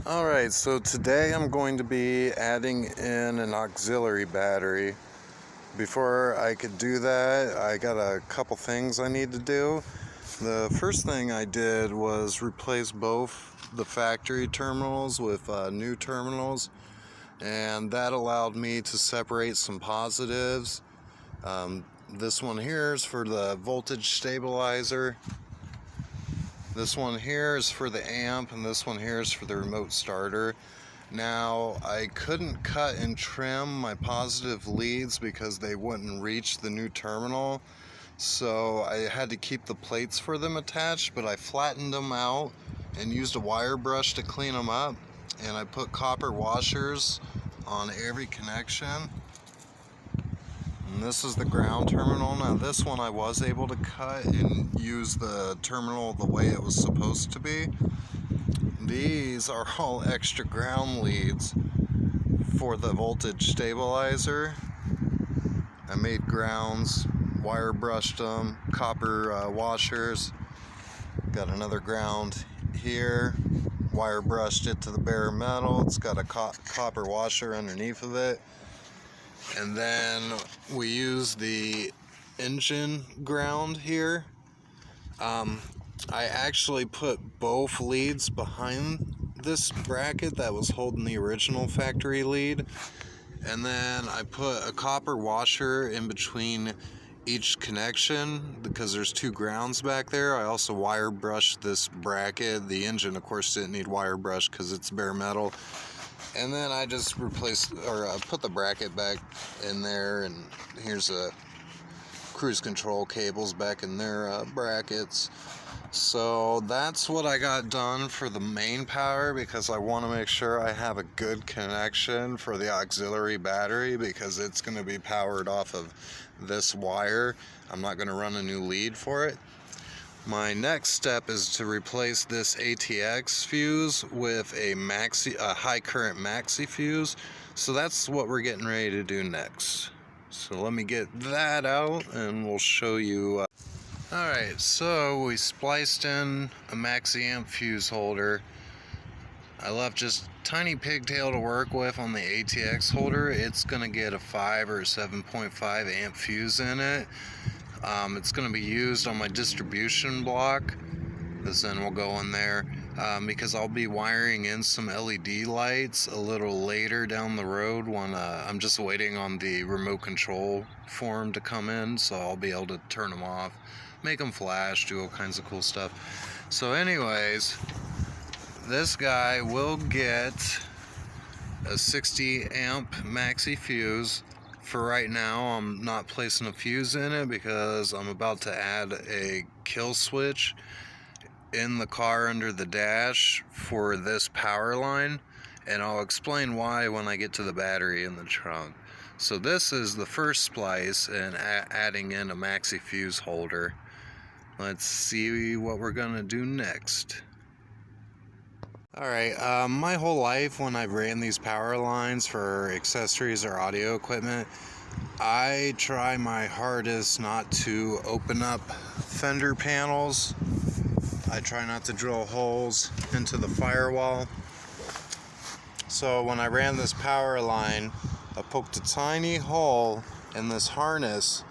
Alright, so today I'm going to be adding in an auxiliary battery. Before I could do that, I got a couple things I need to do. The first thing I did was replace both the factory terminals with new terminals, and that allowed me to separate some positives. This one here is for the voltage stabilizer. This one here is for the amp, and this one here is for the remote starter. Now, I couldn't cut and trim my positive leads because they wouldn't reach the new terminal, so I had to keep the plates for them attached, but I flattened them out and used a wire brush to clean them up, and I put copper washers on every connection. And this is the ground terminal. Now this one I was able to cut and use the terminal the way it was supposed to be. These are all extra ground leads for the voltage stabilizer. I made grounds, wire brushed them, copper washers. Got another ground here, wire brushed it to the bare metal. It's got a copper washer underneath of it. And then we use the engine ground here. I actually put both leads behind this bracket that was holding the original factory lead, and then I put a copper washer in between each connection because there's two grounds back there. I also wire brushed this bracket. The engine, of course, didn't need wire brush because it's bare metal. And then I just put the bracket back in there, and here's a cruise control cables back in their brackets. So that's what I got done for the main power, because I want to make sure I have a good connection for the auxiliary battery, because it's going to be powered off of this wire. I'm not going to run a new lead for it. My next step is to replace this ATX fuse with a high current maxi fuse. So that's what we're getting ready to do next. So let me get that out and we'll show you. Alright, so we spliced in a maxi amp fuse holder. I left just tiny pigtail to work with on the ATX holder. It's going to get a 5 or 7.5 amp fuse in it. It's going to be used on my distribution block. This end will go in there because I'll be wiring in some LED lights a little later down the road when I'm just waiting on the remote control form to come in, so I'll be able to turn them off, make them flash, do all kinds of cool stuff. So anyways, this guy will get a 60 amp maxi fuse. For right now, I'm not placing a fuse in it because I'm about to add a kill switch in the car under the dash for this power line, and I'll explain why when I get to the battery in the trunk. So this is the first splice and adding in a maxi fuse holder. Let's see what we're gonna do next. Alright, my whole life when I've ran these power lines for accessories or audio equipment, I try my hardest not to open up fender panels. I try not to drill holes into the firewall. So when I ran this power line, I poked a tiny hole in this harness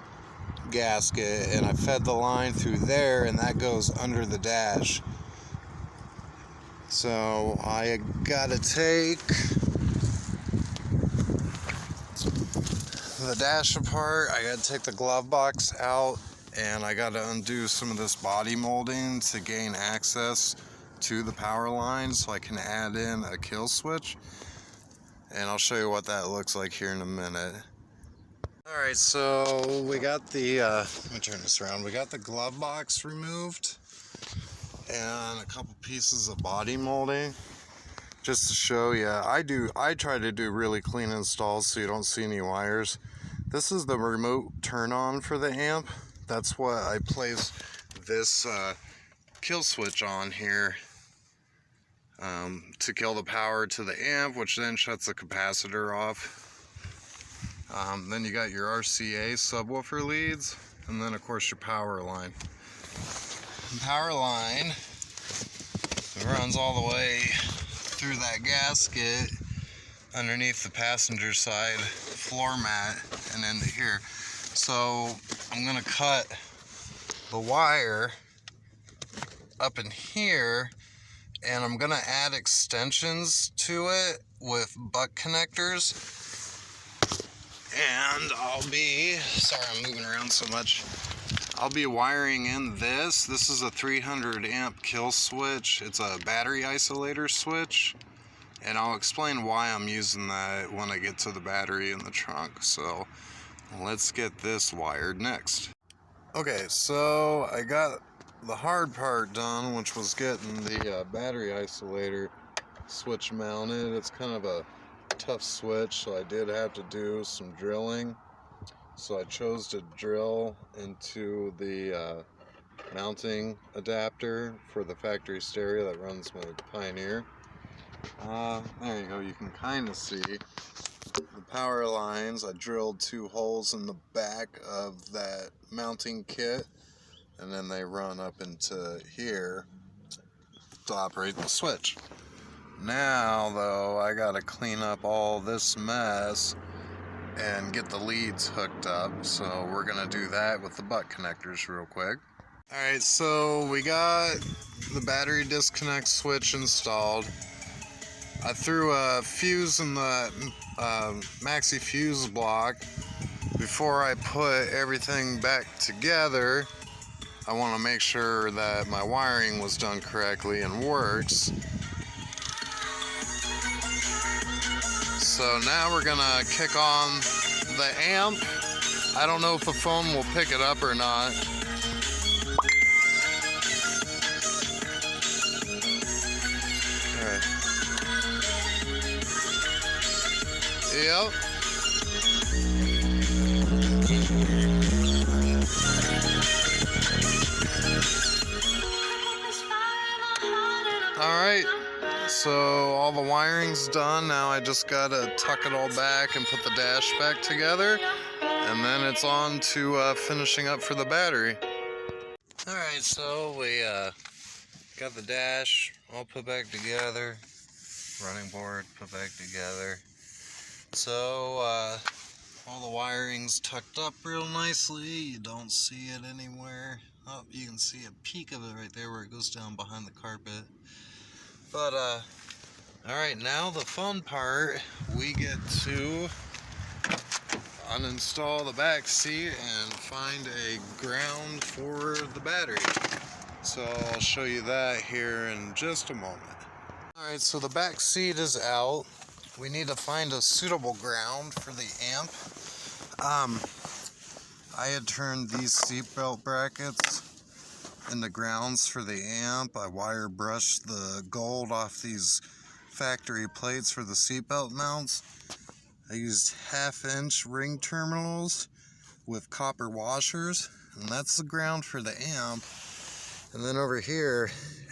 gasket and I fed the line through there, and that goes under the dash. So I gotta take the dash apart, I gotta take the glove box out, and I gotta undo some of this body molding to gain access to the power line so I can add in a kill switch. And I'll show you what that looks like here in a minute. Alright, so we got the, let me turn this around. We got the glove box removed and a couple pieces of body molding. Just to show you, I try to do really clean installs so you don't see any wires. This is the remote turn on for the amp. That's what I place this kill switch on here to kill the power to the amp, which then shuts the capacitor off. Then you got your RCA subwoofer leads, and then of course your power line. The power line runs all the way through that gasket underneath the passenger side floor mat and into here. So I'm gonna cut the wire up in here, and I'm gonna add extensions to it with butt connectors. And sorry I'm moving around so much. I'll be wiring in this. This is a 300 amp kill switch. It's a battery isolator switch. And I'll explain why I'm using that when I get to the battery in the trunk. So let's get this wired next. Okay, so I got the hard part done, which was getting the battery isolator switch mounted. It's kind of a tough switch, so I did have to do some drilling. So I chose to drill into the mounting adapter for the factory stereo that runs my Pioneer. There you go, you can kind of see the power lines. I drilled 2 holes in the back of that mounting kit, and then they run up into here to operate the switch. Now though, I gotta clean up all this mess and get the leads hooked up, so we're gonna do that with the butt connectors real quick. Alright, so we got the battery disconnect switch installed. I threw a fuse in the maxi fuse block. Before I put everything back together, I want to make sure that my wiring was done correctly and works. So now we're gonna kick on the amp. I don't know if the phone will pick it up or not. Alright. Yep. Alright, so all the wiring's done. Now I just gotta tuck it all back and put the dash back together, and then it's on to finishing up for the battery. Alright, so we got the dash all put back together, running board put back together. So all the wiring's tucked up real nicely. You don't see it anywhere. Oh, you can see a peek of it right there where it goes down behind the carpet. But alright, now the fun part, we get to uninstall the back seat and find a ground for the battery. So I'll show you that here in just a moment. Alright, so the back seat is out. We need to find a suitable ground for the amp. I had turned these seatbelt brackets into grounds for the amp. I wire brushed the gold off these factory plates for the seatbelt mounts. I used 1/2-inch ring terminals with copper washers, and that's the ground for the amp. And then over here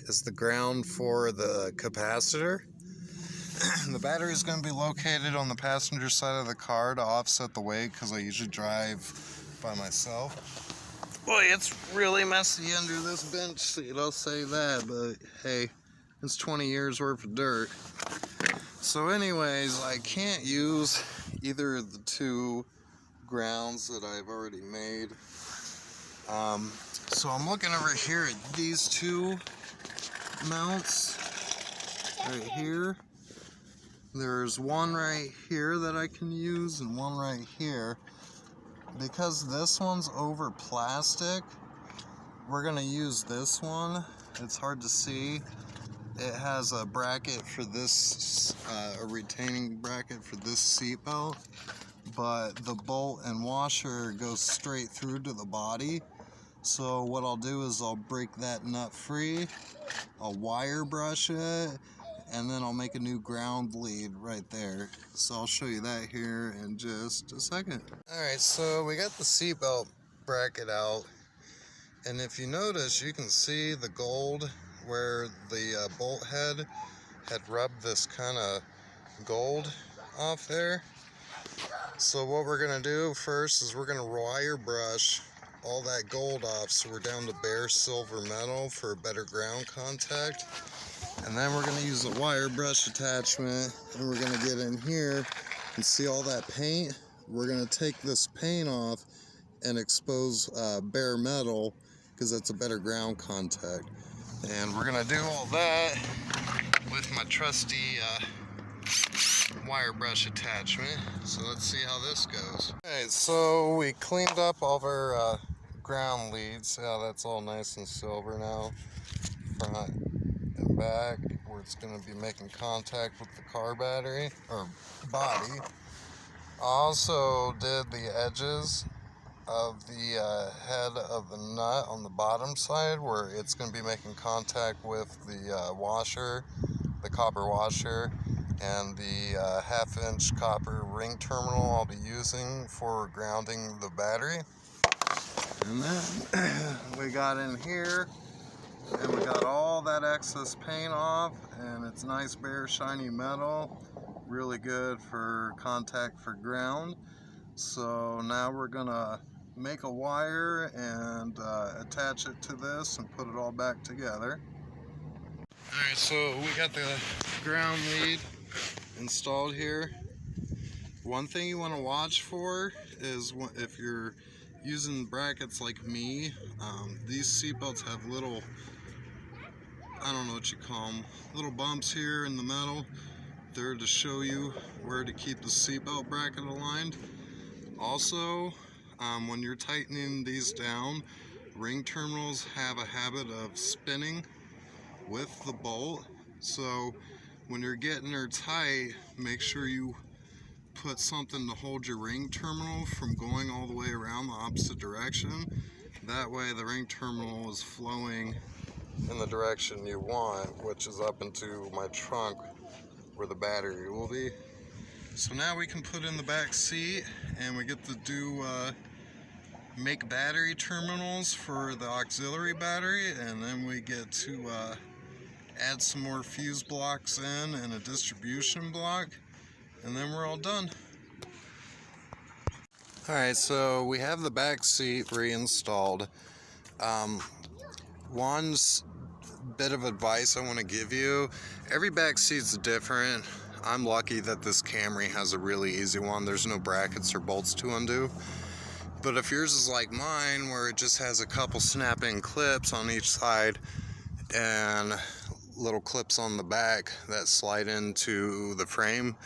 is the ground for the capacitor. The battery is going to be located on the passenger side of the car to offset the weight, because I usually drive by myself. Boy, it's really messy under this bench seat, I'll say that, but hey, it's 20 years worth of dirt. So anyways, I can't use either of the 2 grounds that I've already made. So I'm looking over here at these 2 mounts right here. There's one right here that I can use and one right here. Because this one's over plastic, we're gonna use this one. It's hard to see. It has a bracket for this, a retaining bracket for this seat belt, but the bolt and washer goes straight through to the body. So what I'll do is I'll break that nut free, I'll wire brush it, and then I'll make a new ground lead right there. So I'll show you that here in just a second. Alright, so we got the seatbelt bracket out, and if you notice, you can see the gold where the bolt head had rubbed this kind of gold off there. So what we're going to do first is we're going to wire brush all that gold off, so we're down to bare silver metal for better ground contact. And then we're going to use a wire brush attachment, and we're going to get in here and see all that paint. We're going to take this paint off and expose bare metal, because that's a better ground contact. And we're going to do all that with my trusty wire brush attachment. So let's see how this goes. Alright, so we cleaned up all of our ground leads. Yeah, that's all nice and silver now, front and back, where it's going to be making contact with the car battery or body. I also did the edges of the head of the nut on the bottom side, where it's going to be making contact with the washer, the copper washer, and the half-inch copper ring terminal I'll be using for grounding the battery. And then we got in here, and we got all that excess paint off, and it's nice bare shiny metal, really good for contact for ground. So now we're gonna make a wire and attach it to this and put it all back together. Alright, so we got the ground lead installed here. One thing you want to watch for is if you're using brackets like me, these seatbelts have little, I don't know what you call them, little bumps here in the metal. They're to show you where to keep the seatbelt bracket aligned. Also, when you're tightening these down, ring terminals have a habit of spinning with the bolt. So when you're getting her tight, make sure you put something to hold your ring terminal from going all the way around the opposite direction. That way the ring terminal is flowing in the direction you want, which is up into my trunk where the battery will be. So now we can put in the back seat, and we get to do make battery terminals for the auxiliary battery, and then we get to add some more fuse blocks in and a distribution block, and then we're all done. Alright, so we have the back seat reinstalled. One bit of advice I want to give you: every back seat's different. I'm lucky that this Camry has a really easy one. There's no brackets or bolts to undo. But if yours is like mine, where it just has a couple snap-in clips on each side and little clips on the back that slide into the frame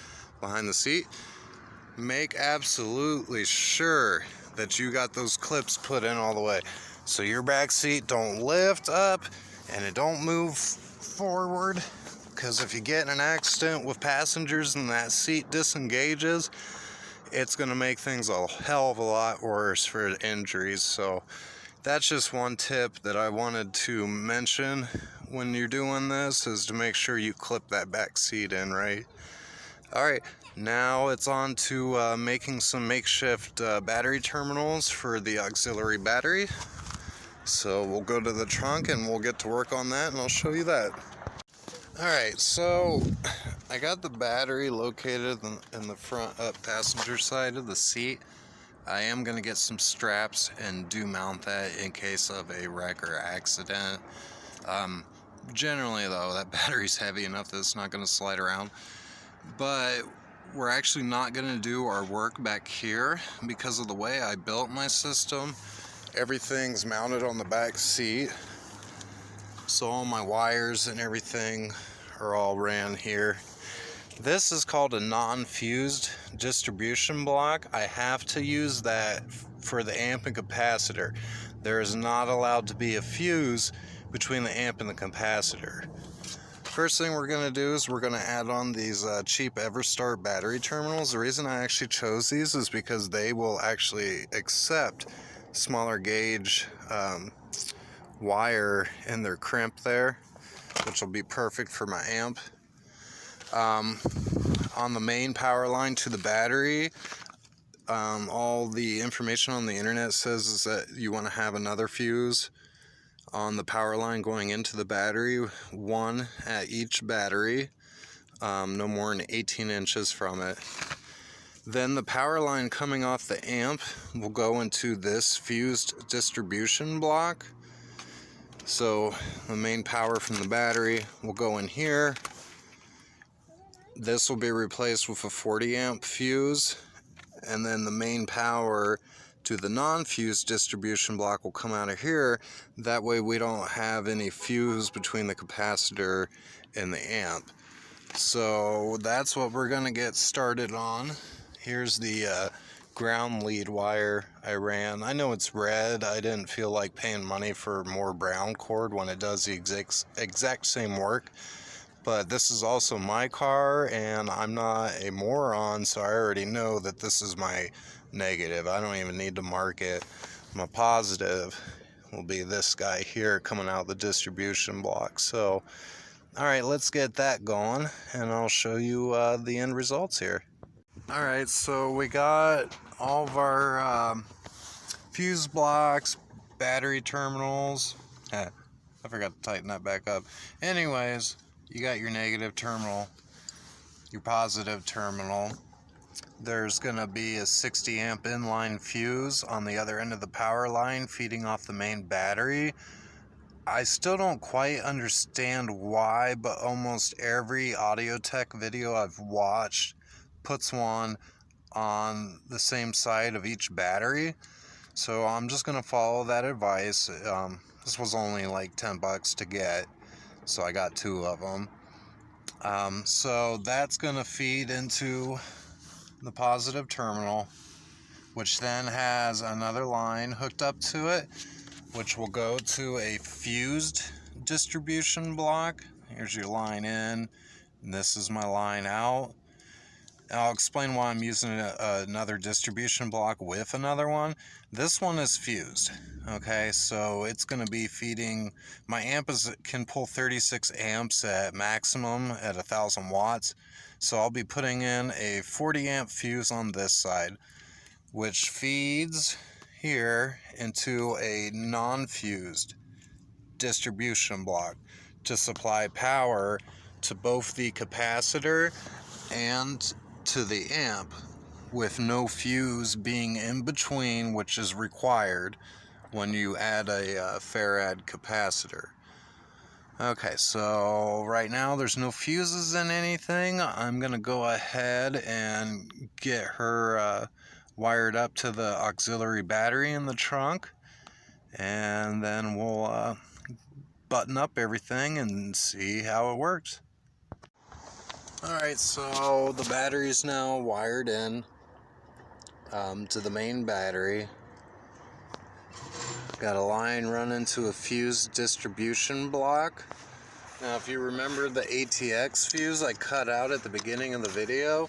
behind the seat, make absolutely sure that you got those clips put in all the way, so your back seat don't lift up and it don't move forward. Because if you get in an accident with passengers and that seat disengages, it's going to make things a hell of a lot worse for injuries. So that's just one tip that I wanted to mention when you're doing this, is to make sure you clip that back seat in right. Alright, now it's on to making some makeshift battery terminals for the auxiliary battery. So we'll go to the trunk and we'll get to work on that, and I'll show you that. Alright, so I got the battery located in the front up passenger side of the seat. I am going to get some straps and do mount that in case of a wreck or accident. Generally though, that battery's heavy enough that it's not going to slide around. But we're actually not going to do our work back here because of the way I built my system. Everything's mounted on the back seat, so all my wires and everything are all ran here. This is called a non-fused distribution block. I have to use that for the amp and capacitor. There is not allowed to be a fuse between the amp and the capacitor. First thing we're going to do is we're going to add on these cheap Everstart battery terminals. The reason I actually chose these is because they will actually accept smaller gauge wire in their crimp there, which will be perfect for my amp. On the main power line to the battery, all the information on the internet says is that you want to have another fuse on the power line going into the battery, one at each battery, no more than 18 inches from it. Then the power line coming off the amp will go into this fused distribution block. So the main power from the battery will go in here. This will be replaced with a 40 amp fuse, and then the main power to the non-fused distribution block will come out of here. That way we don't have any fuse between the capacitor and the amp. So that's what we're going to get started on. Here's the ground lead wire I ran. I know it's red. I didn't feel like paying money for more brown cord when it does the exact same work. But this is also my car, and I'm not a moron, so I already know that this is my negative. I don't even need to mark it. My positive will be this guy here coming out the distribution block. So, alright, let's get that going, and I'll show you the end results here. Alright, so we got all of our fuse blocks, battery terminals. I forgot to tighten that back up. Anyways, you got your negative terminal, your positive terminal. There's going to be a 60 amp inline fuse on the other end of the power line feeding off the main battery. I still don't quite understand why, but almost every audio tech video I've watched puts one on the same side of each battery. So I'm just going to follow that advice. This was only like $10 to get, so I got 2 of them. So that's going to feed into the positive terminal, which then has another line hooked up to it, which will go to a fused distribution block. Here's your line in, and this is my line out. I'll explain why I'm using another distribution block with another one. This one is fused. Okay, so it's going to be feeding, my amp can pull 36 amps at maximum at 1,000 watts. So I'll be putting in a 40 amp fuse on this side, which feeds here into a non-fused distribution block to supply power to both the capacitor and to the amp, with no fuse being in between, which is required when you add a farad capacitor. Okay, so right now there's no fuses in anything. I'm gonna go ahead and get her wired up to the auxiliary battery in the trunk, and then we'll button up everything and see how it works. Alright, so the battery is now wired in to the main battery. Got a line running to a fuse distribution block. Now if you remember the ATX fuse I cut out at the beginning of the video,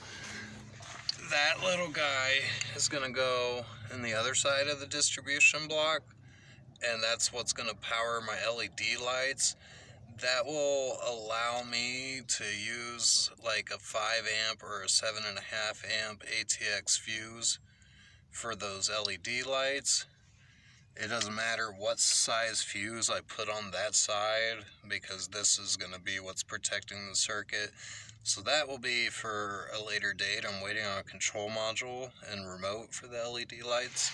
that little guy is going to go in the other side of the distribution block, and that's what's going to power my LED lights. That will allow me to use like a 5 amp or a 7.5 amp ATX fuse for those LED lights. It doesn't matter what size fuse I put on that side, because this is going to be what's protecting the circuit. So that will be for a later date. I'm waiting on a control module and remote for the LED lights.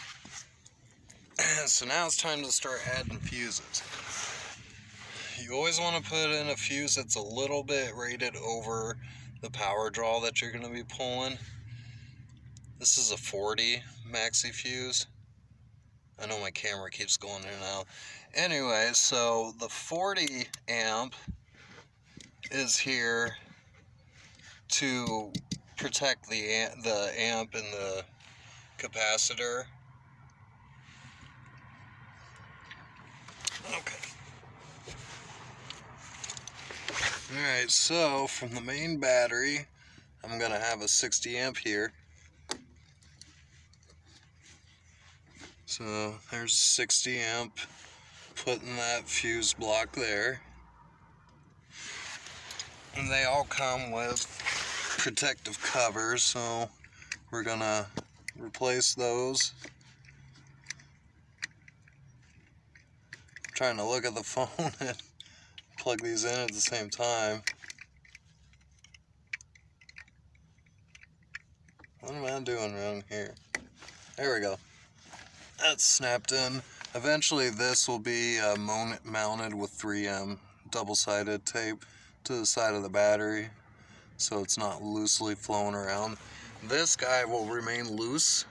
So now it's time to start adding fuses. You always want to put in a fuse that's a little bit rated over the power draw that you're going to be pulling. This is a 40 maxi fuse. I know my camera keeps going in and out. Anyway, so the 40 amp is here to protect the amp and the capacitor. Okay. Alright, so from the main battery, I'm going to have a 60 amp here. So there's 60 amp, putting that fuse block there. And they all come with protective covers, so we're going to replace those. I'm trying to look at the phone and plug these in at the same time. What am I doing wrong here? There we go. That's snapped in. Eventually this will be mounted with 3M double-sided tape to the side of the battery so it's not loosely flowing around. This guy will remain loose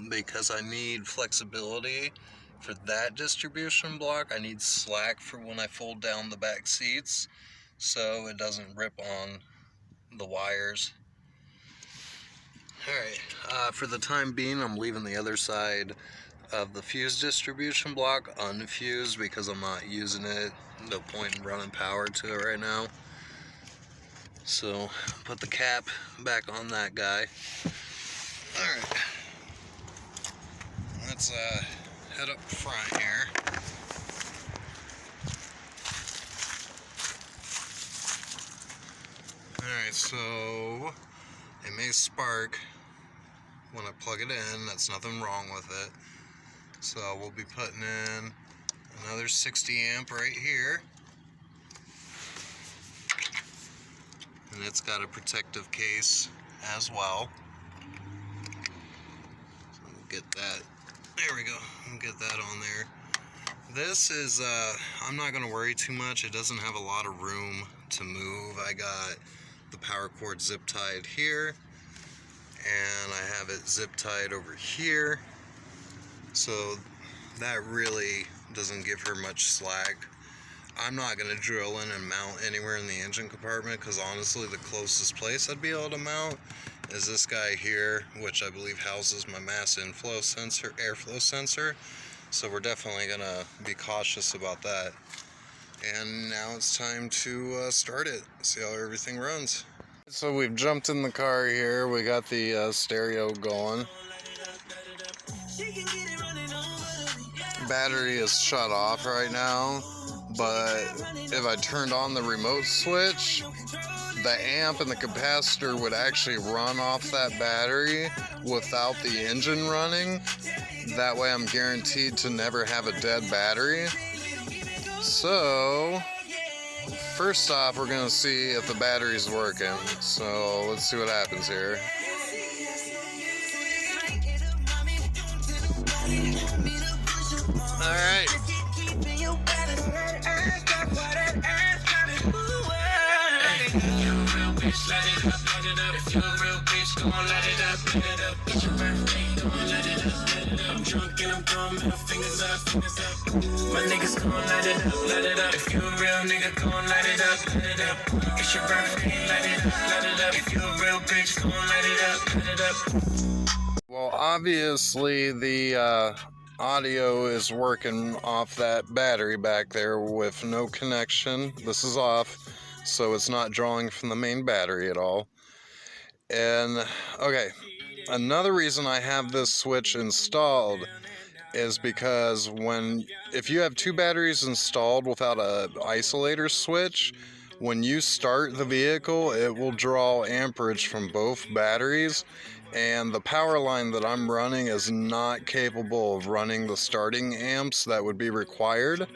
because I need flexibility for that distribution block. I need slack for when I fold down the back seats so it doesn't rip on the wires. Alright, for the time being I'm leaving the other side of the fuse distribution block unfused because I'm not using it. No point in running power to it right now. So put the cap back on that guy. Alright, let's head up front here. Alright, so it may spark when I plug it in. That's nothing wrong with it. So we'll be putting in another 60 amp right here. And it's got a protective case as well. So we'll get that. There we go. We'll get that on there. This is, I'm not going to worry too much. It doesn't have a lot of room to move. I got the power cord zip tied here, and I have it zip tied over here. So that really doesn't give her much slack. I'm not going to drill in and mount anywhere in the engine compartment because honestly the closest place I'd be able to mount is this guy here, which I believe houses my mass inflow sensor, airflow sensor. So we're definitely going to be cautious about that. And now it's time to start it, see how everything runs. So we've jumped in the car here, we got the stereo going. Battery is shut off right now, but if I turned on the remote switch, the amp and the capacitor would actually run off that battery without the engine running. That way I'm guaranteed to never have a dead battery. So first off, we're gonna see if the battery's working. So let's see what happens here. Alright. I'm drunk and I'm throwing middle fingers up. My niggas gon' light it up, light it up. If you a real nigga, gon' light it up, light it up. It's your birthday, light it up, light it up. If you a real bitch, gon' light it up, light it up. Well, obviously the audio is working off that battery back there with no connection. This is off, so it's not drawing from the main battery at all. And okay, another reason I have this switch installed is because if you have two batteries installed without an isolator switch, when you start the vehicle, it will draw amperage from both batteries, and the power line that I'm running is not capable of running the starting amps that would be required.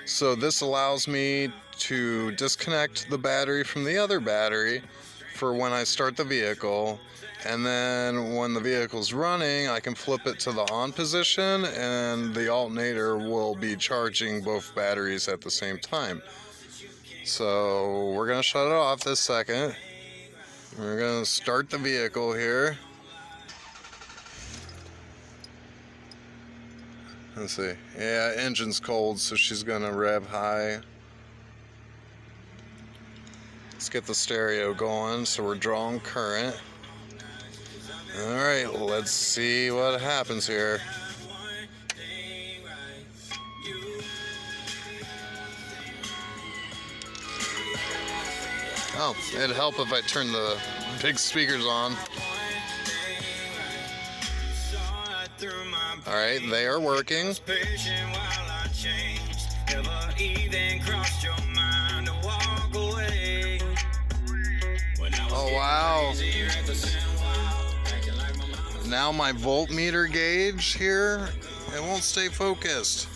So this allows me to disconnect the battery from the other battery for when I start the vehicle, and then when the vehicle's running I can flip it to the on position and the alternator will be charging both batteries at the same time. So we're gonna shut it off this second. We're gonna start the vehicle here. Let's see. Yeah, engine's cold, so she's gonna rev high. Let's get the stereo going so we're drawing current. Alright, let's see what happens here. Oh, it'd help if I turn the big speakers on. Alright, they are working. Oh wow. Now my voltmeter gauge here, it won't stay focused.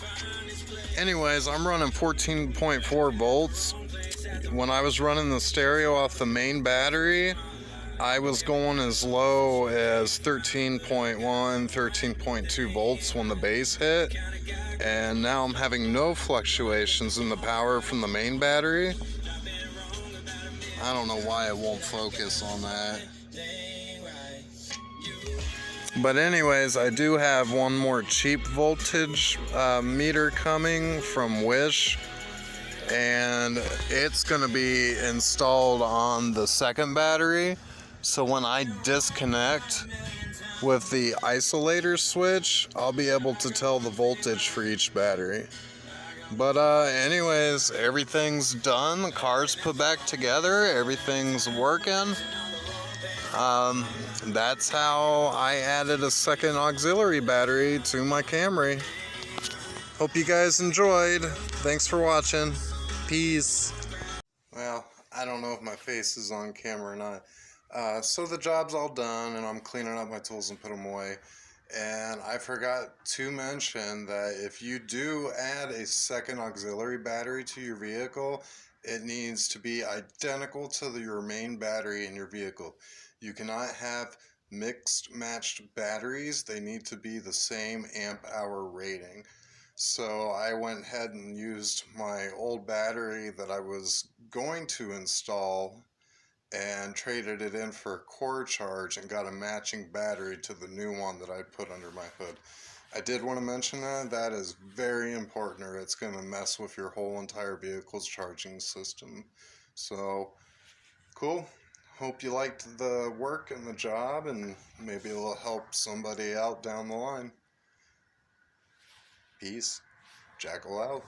Anyways, I'm running 14.4 volts. When I was running the stereo off the main battery, I was going as low as 13.1, 13.2 volts when the base hit, and now I'm having no fluctuations in the power from the main battery. I don't know why it won't focus on that. But anyways, I do have one more cheap voltage meter coming from Wish, and it's going to be installed on the second battery. So when I disconnect with the isolator switch, I'll be able to tell the voltage for each battery. But anyways, everything's done. The car's put back together. Everything's working. That's how I added a second auxiliary battery to my Camry. Hope you guys enjoyed. Thanks for watching. Peace. Well, I don't know if my face is on camera or not. So the job's all done, and I'm cleaning up my tools and put them away. And I forgot to mention that if you do add a second auxiliary battery to your vehicle, it needs to be identical to your main battery in your vehicle. You cannot have mixed matched batteries. They need to be the same amp hour rating. So I went ahead and used my old battery that I was going to install and traded it in for a core charge and got a matching battery to the new one that I put under my hood. I did want to mention that is very important, or it's going to mess with your whole entire vehicle's charging system. So cool. Hope you liked the work and the job, and maybe it'll help somebody out down the line. Peace. Jackal out.